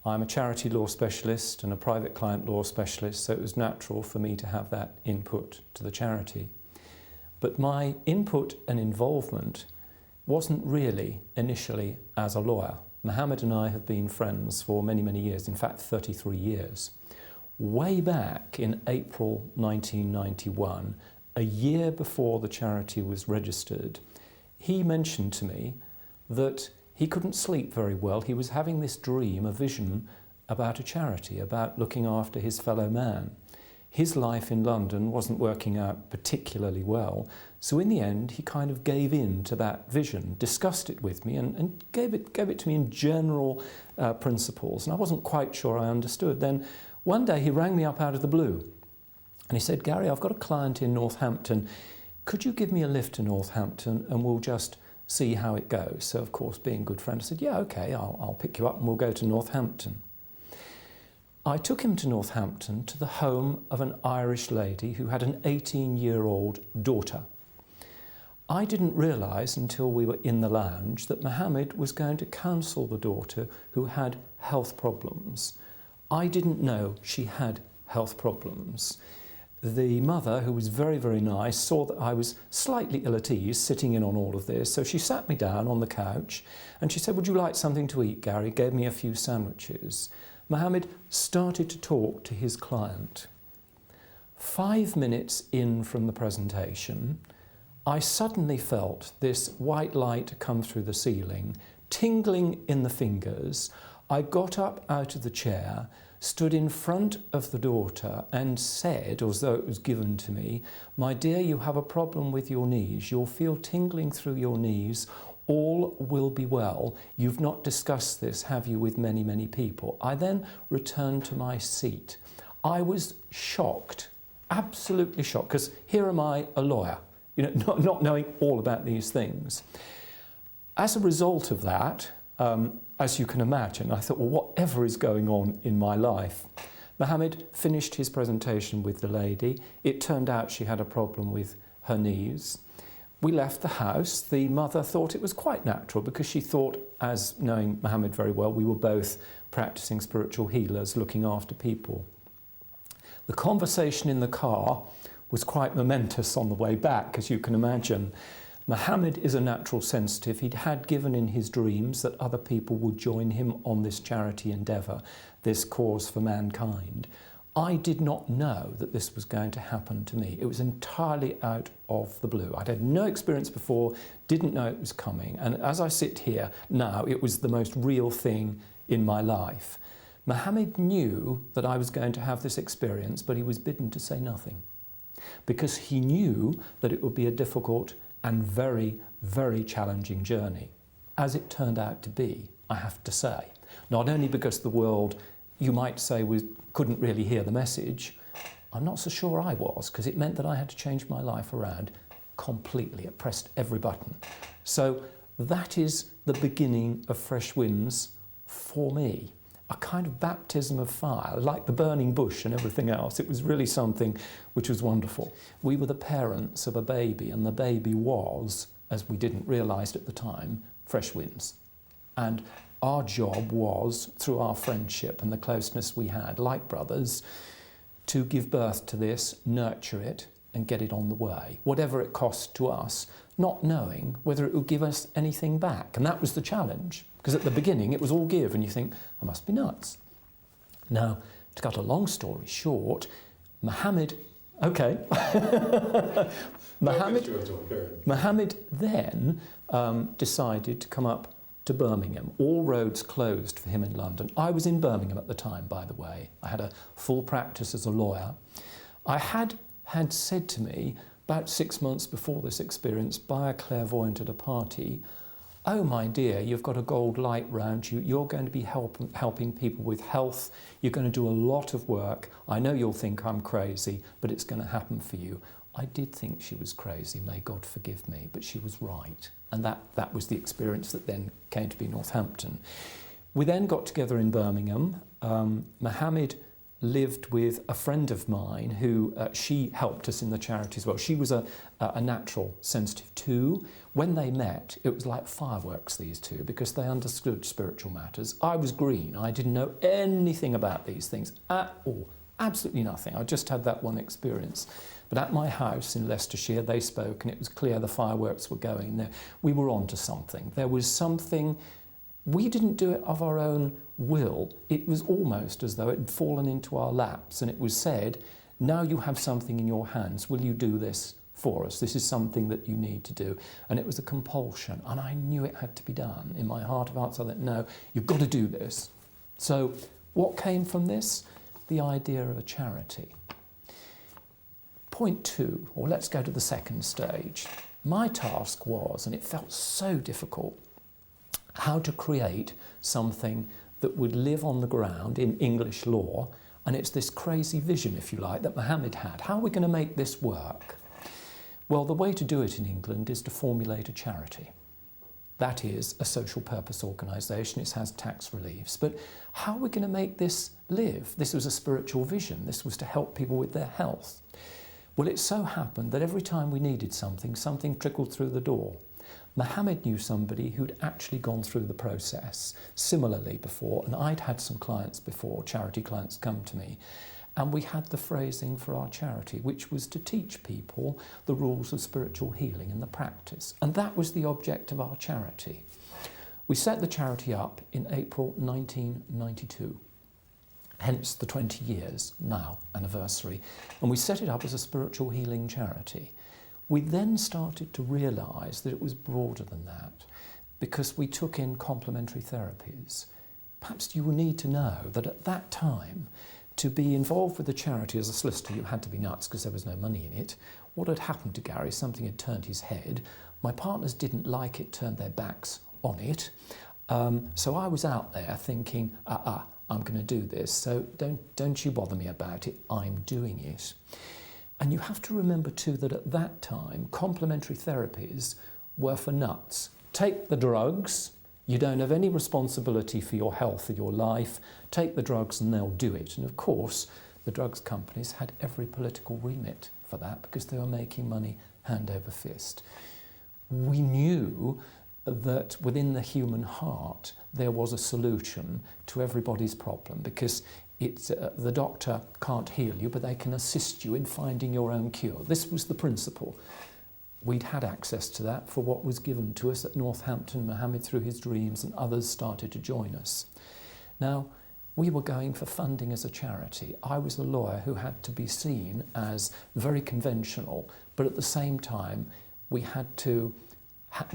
I'm a charity law specialist and a private client law specialist, so it was natural for me to have that input to the charity. But my input and involvement wasn't really initially as a lawyer. Mohammed and I have been friends for many, many years, in fact 33 years. Way back in April 1991, a year before the charity was registered, he mentioned to me that he couldn't sleep very well. He was having this dream, a vision about a charity, about looking after his fellow man. His life in London wasn't working out particularly well, so in the end he kind of gave in to that vision, discussed it with me and gave it to me in general principles, and I wasn't quite sure I understood. Then one day he rang me up out of the blue and he said, "Gary, I've got a client in Northampton. Could you give me a lift to Northampton and we'll just see how it goes?" So of course, being a good friend, I said, "Yeah, okay, I'll pick you up and we'll go to Northampton." I took him to Northampton, to the home of an Irish lady who had an 18-year-old daughter. I didn't realise until we were in the lounge that Mohammed was going to counsel the daughter who had health problems. I didn't know she had health problems. The mother, who was very, very nice, saw that I was slightly ill at ease sitting in on all of this, so she sat me down on the couch and she said, "Would you like something to eat, Gary?" Gave me a few sandwiches. Mohammed started to talk to his client. 5 minutes in from the presentation, I suddenly felt this white light come through the ceiling, tingling in the fingers. I got up out of the chair, stood in front of the daughter and said, as though it was given to me, "My dear, you have a problem with your knees. You'll feel tingling through your knees. All will be well. You've not discussed this, have you, with many, many people?" I then returned to my seat. I was shocked, absolutely shocked, because here am I, a lawyer, not knowing all about these things. As a result of that, as you can imagine, I thought, well, whatever is going on in my life? Mohammed finished his presentation with the lady. It turned out she had a problem with her knees. We left the house. The mother thought it was quite natural because she thought, as knowing Mohammed very well, we were both practicing spiritual healers looking after people. The conversation in the car was quite momentous on the way back, as you can imagine. Mohammed is a natural sensitive. He had given in his dreams that other people would join him on this charity endeavour, this cause for mankind. I did not know that this was going to happen to me. It was entirely out of the blue. I'd had no experience before, didn't know it was coming. And as I sit here now, it was the most real thing in my life. Mohammed knew that I was going to have this experience, but he was bidden to say nothing because he knew that it would be a difficult and very, very challenging journey, as it turned out to be, I have to say. Not only because the world, you might say, couldn't really hear the message. I'm not so sure I was, because it meant that I had to change my life around completely. It pressed every button. So that is the beginning of Freshwinds for me. A kind of baptism of fire, like the burning bush and everything else. It was really something which was wonderful. We were the parents of a baby, and the baby was, as we didn't realise at the time, Freshwinds. And our job was, through our friendship and the closeness we had, like brothers, to give birth to this, nurture it, and get it on the way, whatever it cost to us, not knowing whether it would give us anything back. And that was the challenge, because at the beginning it was all give, and you think, I must be nuts. Now, to cut a long story short, Mohammed, okay, Mohammed then decided to come up to Birmingham. All roads closed for him in London. I was in Birmingham at the time, by the way. I had a full practice as a lawyer. I had said to me, about 6 months before this experience, by a clairvoyant at a party, "Oh, my dear, you've got a gold light round you. You're going to be helping people with health. You're going to do a lot of work. I know you'll think I'm crazy, but it's going to happen for you." I did think she was crazy, may God forgive me, but she was right. And that was the experience that then came to be Northampton. We then got together in Birmingham. Mohammed lived with a friend of mine who she helped us in the charity as well. She was a natural sensitive too. When they met, it was like fireworks, these two, because they understood spiritual matters. I was green. I didn't know anything about these things at all. Absolutely nothing. I just had that one experience. But at my house in Leicestershire, they spoke, and it was clear the fireworks were going there. We were on to something. There was something. We didn't do it of our own will. It was almost as though it had fallen into our laps, and it was said, now you have something in your hands, will you do this for us? This is something that you need to do. And it was a compulsion, and I knew it had to be done. In my heart of hearts, I thought, no, you've got to do this. So what came from this? The idea of a charity. Point 2, or let's go to the second stage. My task was, and it felt so difficult, how to create something that would live on the ground in English law, and it's this crazy vision, if you like, that Mohammed had. How are we going to make this work? Well, the way to do it in England is to formulate a charity. That is a social purpose organisation. It has tax reliefs. But how are we going to make this live? This was a spiritual vision. This was to help people with their health. Well, it so happened that every time we needed something, something trickled through the door. Mohammed knew somebody who'd actually gone through the process similarly before, and I'd had some clients before, charity clients, come to me, and we had the phrasing for our charity, which was to teach people the rules of spiritual healing and the practice. And that was the object of our charity. We set the charity up in April 1992, hence the 20 years now anniversary, and we set it up as a spiritual healing charity. We then started to realise that it was broader than that, because we took in complementary therapies. Perhaps you will need to know that at that time, to be involved with the charity as a solicitor, you had to be nuts because there was no money in it. What had happened to Gary, something had turned his head. My partners didn't like it, turned their backs on it. So I was out there thinking, I'm going to do this, so don't you bother me about it, I'm doing it. And you have to remember too that at that time, complementary therapies were for nuts. Take the drugs, you don't have any responsibility for your health or your life, take the drugs and they'll do it. And of course, the drugs companies had every political remit for that because they were making money hand over fist. We knew that within the human heart, there was a solution to everybody's problem, because the doctor can't heal you, but they can assist you in finding your own cure. This was the principle. We'd had access to that for what was given to us at Northampton. Mohammed, through his dreams, and others started to join us. Now, we were going for funding as a charity. I was a lawyer who had to be seen as very conventional, but at the same time, we had to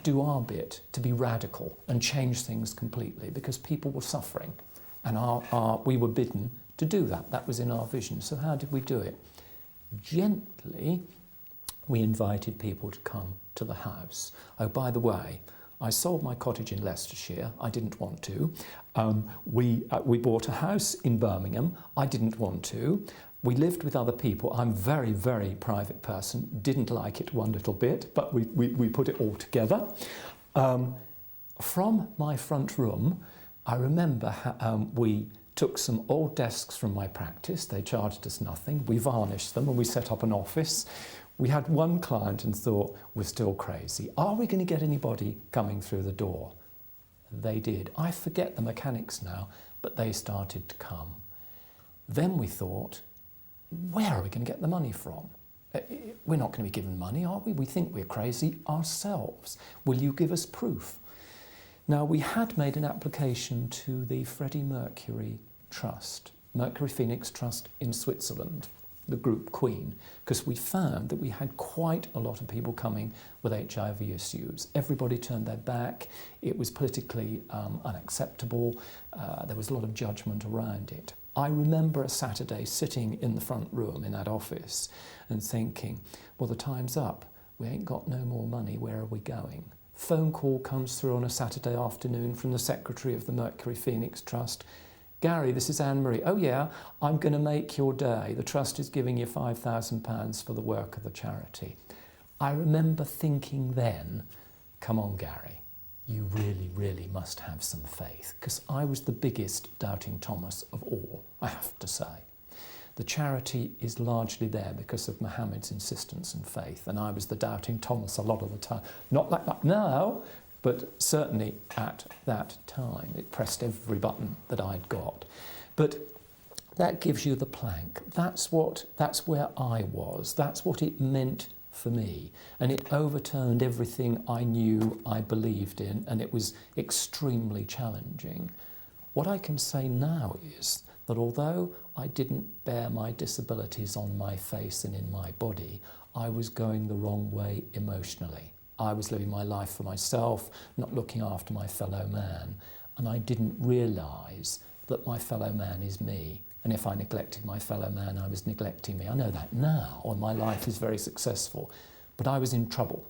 do our bit to be radical and change things completely, because people were suffering. And we were bidden to do that. That was in our vision. So how did we do it? Gently, we invited people to come to the house. Oh, by the way, I sold my cottage in Leicestershire. I didn't want to. We bought a house in Birmingham. I didn't want to. We lived with other people. I'm a very, very private person. Didn't like it one little bit, but we put it all together. From my front room, I remember we took some old desks from my practice. They charged us nothing. We varnished them and we set up an office. We had one client and thought, we're still crazy. Are we going to get anybody coming through the door? They did. I forget the mechanics now, but they started to come. Then we thought, where are we going to get the money from? We're not going to be given money, are we? We think we're crazy ourselves. Will you give us proof? Now, we had made an application to the Freddie Mercury Trust, Mercury Phoenix Trust in Switzerland, the group Queen, because we found that we had quite a lot of people coming with HIV issues. Everybody turned their back. It was politically unacceptable. There was a lot of judgment around it. I remember a Saturday sitting in the front room in that office and thinking, well, the time's up. We ain't got no more money. Where are we going? Phone call comes through on a Saturday afternoon from the secretary of the Mercury Phoenix Trust. Gary, this is Anne-Marie. Oh yeah, I'm going to make your day. The Trust is giving you £5,000 for the work of the charity. I remember thinking then, come on Gary, you really, really must have some faith, because I was the biggest doubting Thomas of all, I have to say. The charity is largely there because of Muhammad's insistence and faith, and I was the doubting Thomas a lot of the time. Not like that now, but certainly at that time. It pressed every button that I'd got. But that gives you the plank. That's where I was. That's what it meant for me. And it overturned everything I knew I believed in, and it was extremely challenging. What I can say now is that although I didn't bear my disabilities on my face and in my body, I was going the wrong way emotionally. I was living my life for myself, not looking after my fellow man, and I didn't realise that my fellow man is me. And if I neglected my fellow man, I was neglecting me. I know that now, and my life is very successful. But I was in trouble.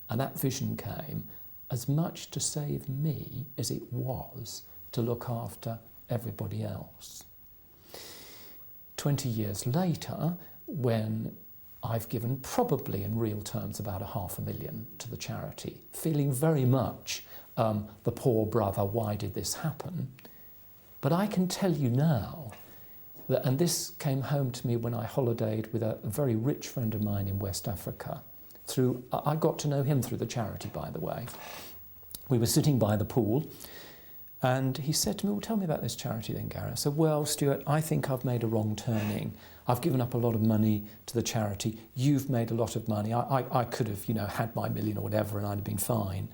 And that vision came as much to save me as it was to look after everybody else. 20 years later, when I've given probably in real terms about £500,000 to the charity, feeling very much the poor brother, why did this happen? But I can tell you now, and this came home to me when I holidayed with a very rich friend of mine in West Africa. I got to know him through the charity, by the way. We were sitting by the pool, and he said to me, well, tell me about this charity then, Gary. I said, well, Stuart, I think I've made a wrong turning. I've given up a lot of money to the charity. You've made a lot of money. I could have, had my million or whatever, and I'd have been fine.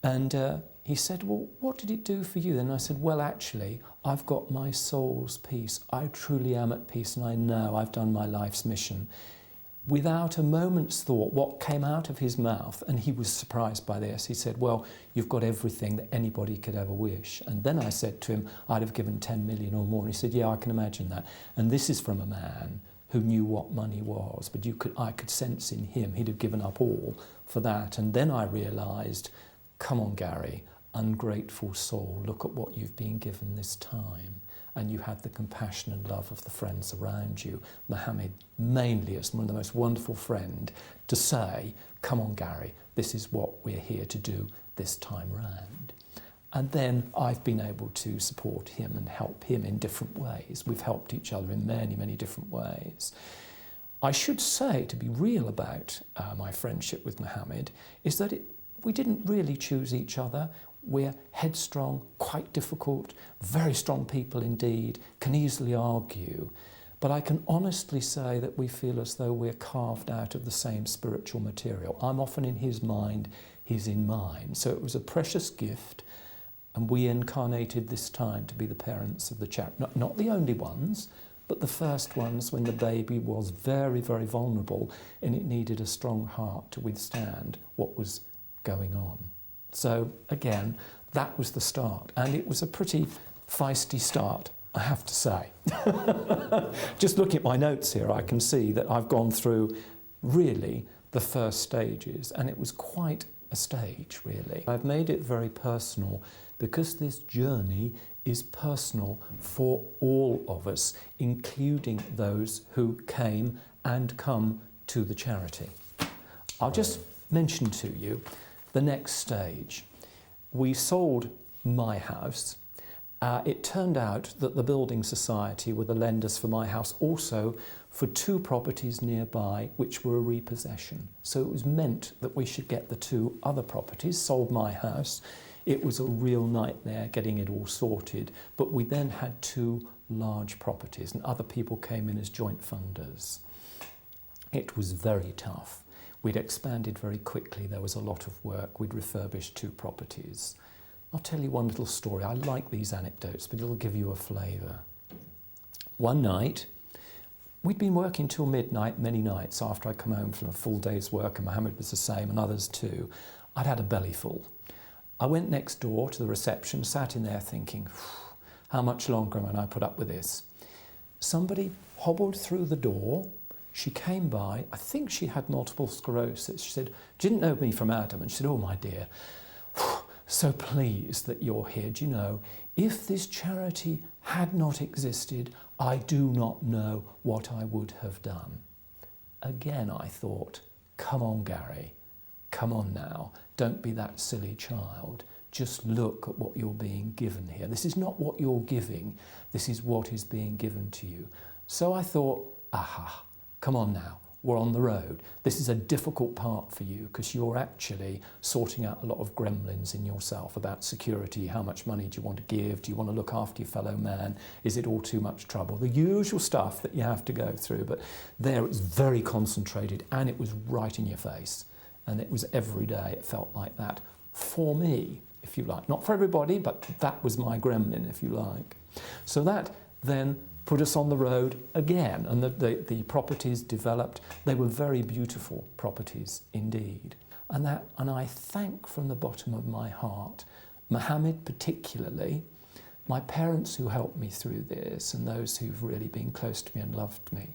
And he said, well, what did it do for you? And I said, well, actually, I've got my soul's peace. I truly am at peace, and I know I've done my life's mission. Without a moment's thought, what came out of his mouth, and he was surprised by this, he said, well, you've got everything that anybody could ever wish. And then I said to him, I'd have given 10 million or more. And he said, yeah, I can imagine that. And this is from a man who knew what money was, but I could sense in him he'd have given up all for that. And then I realised, come on, Gary, ungrateful soul, look at what you've been given this time. And you had the compassion and love of the friends around you. Mohammed, mainly as one of the most wonderful friend, to say, come on, Gary, this is what we're here to do this time round. And then I've been able to support him and help him in different ways. We've helped each other in many, many different ways. I should say, to be real about my friendship with Mohammed, is that we didn't really choose each other. We're headstrong, quite difficult, very strong people indeed, can easily argue. But I can honestly say that we feel as though we're carved out of the same spiritual material. I'm often in his mind, he's in mine. So it was a precious gift, and we incarnated this time to be the parents of the charity. Not the only ones, but the first ones when the baby was very, very vulnerable, and it needed a strong heart to withstand what was going on. So again, that was the start, and it was a pretty feisty start, I have to say. Just looking at my notes here, I can see that I've gone through really the first stages, and it was quite a stage, really. I've made it very personal because this journey is personal for all of us, including those who came and come to the charity. I'll just mention to you the next stage. We sold my house. It turned out that the Building Society were the lenders for my house, also for 2 properties nearby which were a repossession. So it was meant that we should get the 2 other properties, sold my house. It was a real nightmare getting it all sorted, but we then had 2 large properties, and other people came in as joint funders. It was very tough. We'd expanded very quickly. There was a lot of work. We'd refurbished 2 properties. I'll tell you one little story. I like these anecdotes, but it'll give you a flavour. One night, we'd been working till midnight many nights after I'd come home from a full day's work, and Mohammed was the same, and others too. I'd had a belly full. I went next door to the reception, sat in there thinking, how much longer am I going to put up with this? Somebody hobbled through the door. She came by, I think she had multiple sclerosis. She said, didn't know me from Adam. And she said, oh my dear, so pleased that you're here. Do you know, if this charity had not existed, I do not know what I would have done. Again, I thought, come on, Gary, come on now. Don't be that silly child. Just look at what you're being given here. This is not what you're giving. This is what is being given to you. So I thought, aha, come on now, we're on the road. This is a difficult part for you because you're actually sorting out a lot of gremlins in yourself about security. How much money do you want to give? Do you want to look after your fellow man? Is it all too much trouble? The usual stuff that you have to go through. But there it was very concentrated and it was right in your face. And it was every day, it felt like that for me, if you like. Not for everybody, but that was my gremlin, if you like. So that then put us on the road again, and the properties developed. They were very beautiful properties indeed. And I thank from the bottom of my heart, Mohammed particularly, my parents who helped me through this, and those who've really been close to me and loved me,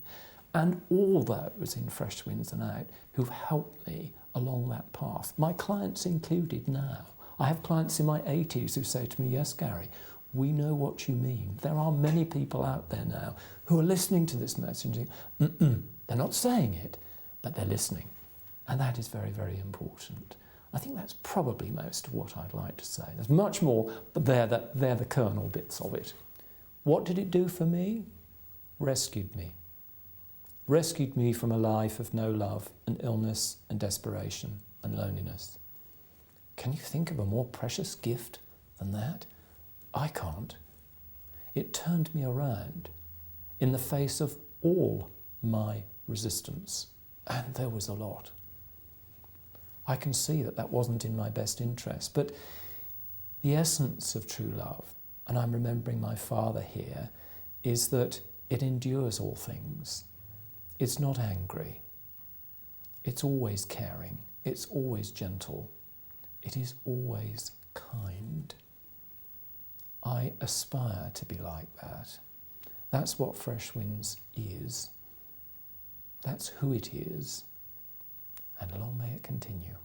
and all those in Freshwinds and out who've helped me along that path, my clients included now. I have clients in my 80s who say to me, yes, Gary, we know what you mean. There are many people out there now who are listening to this message and saying, they're not saying it, but they're listening. And that is very, very important. I think that's probably most of what I'd like to say. There's much more, but they're the kernel bits of it. What did it do for me? Rescued me. Rescued me from a life of no love and illness and desperation and loneliness. Can you think of a more precious gift than that? I can't. It turned me around in the face of all my resistance, and there was a lot. I can see that wasn't in my best interest, but the essence of true love, and I'm remembering my father here, is that it endures all things. It's not angry. It's always caring. It's always gentle. It is always kind. I aspire to be like that. That's what Freshwinds is. That's who it is. And long may it continue.